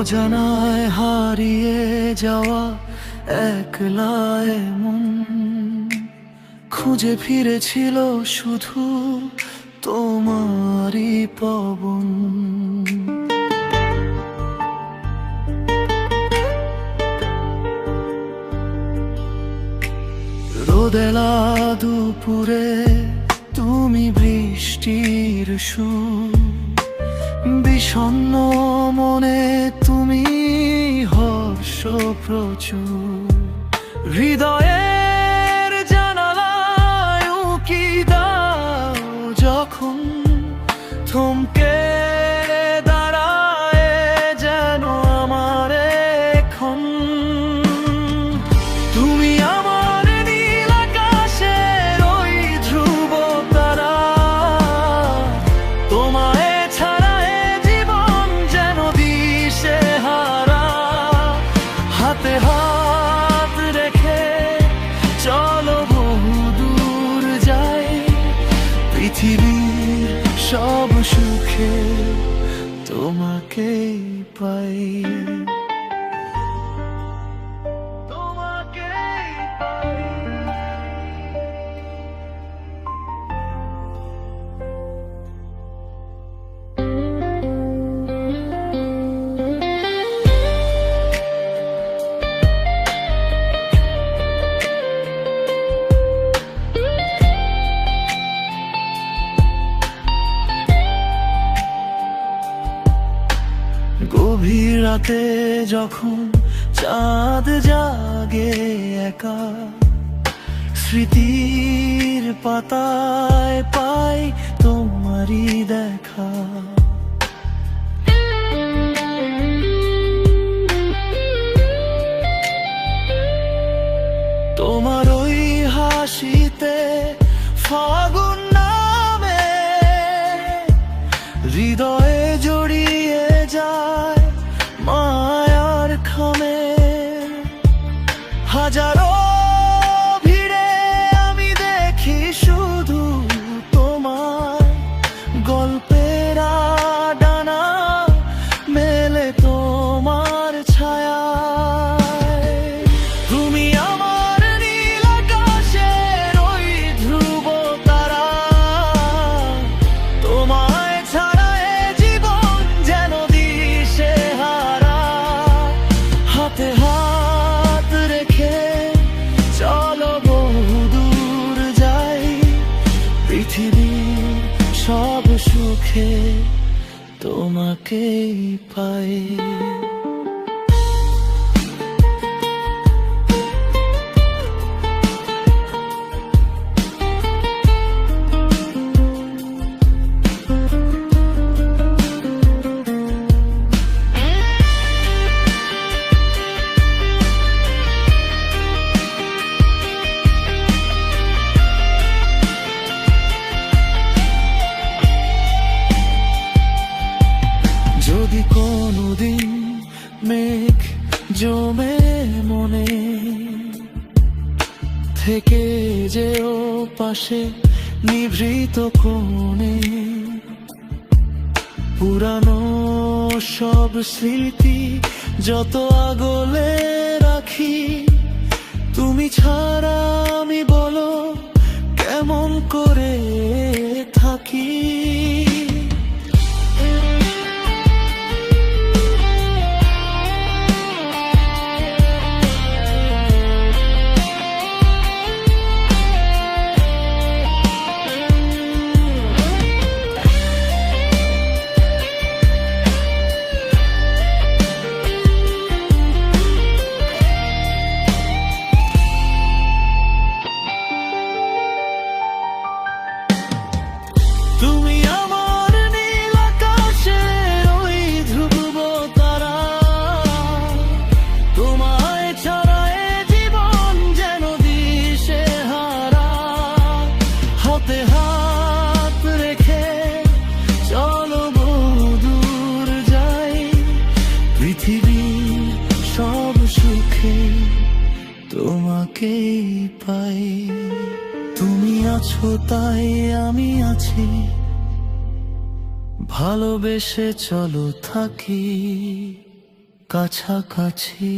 অজানায় হারিয়ে যাওয়া একলায় মন খুঁজে ফিরেছিল শুধু তোমারই পবন। রোদেলা দুপুরে তুমি বৃষ্টির সুর, বিষণ্ণ মনে তুমি হর্ষ প্রচুর। হৃদয়ের জানালায় উকি দাও যখন, থমকে দাঁড়ায় যেন আমার এখন। তুমি আমার নীল আকাশের ওই ধ্রুব তারা, তোমায় ছাড়া এ জীবন যেন দিশেহারা। হাতে হাত রেখে চলো বহু দূর যাই, পৃথিবীর সব সুখে তোমাকেই পাই। গভীর রাতে যখন চাঁদ জাগে একা, স্মৃতির পাতায় পাই তোমারই দেখা। তোমার ওই হাসিতে ফাগুন নামে, হৃদয়ে জড়িয়ে যায় মায়ার খামে। হাজারো ভিড়ে আমি দেখি শুধু তোমার গল্পের ডানা মেলে তোমার ছায়া। তুমি আমার নীল আকাশের ওই ধ্রুব তারা, তোমায় ছাড়া এ জীবন যেন দিশেহারা। হাতে হাত রেখে চলো বহু দূর যাই, পৃথিবীর সব সুখে তোমাকেই পাই। যদি কোনোদিন মেঘ জমে মনে, থেকে যেও পাশে নিভৃত কোণে। পুরানো সব স্মৃতি যত আগলে রাখি, তুমি ছাড়া আমি বলো কেমন করে থাকি। তুমি আমার নীল আকাশের ওই ধ্রুব তারা, তোমায় ছাড়া এ জীবন যেন দিশেহারা। হাতে হাত রেখে চলো বহু দূর যাই, পৃথিবীর সব সুখে তোমাকেই পাই। তুমি আছো তাই আমি আছি, ভালোবেসে চলো থাকি। কাছাকাছি।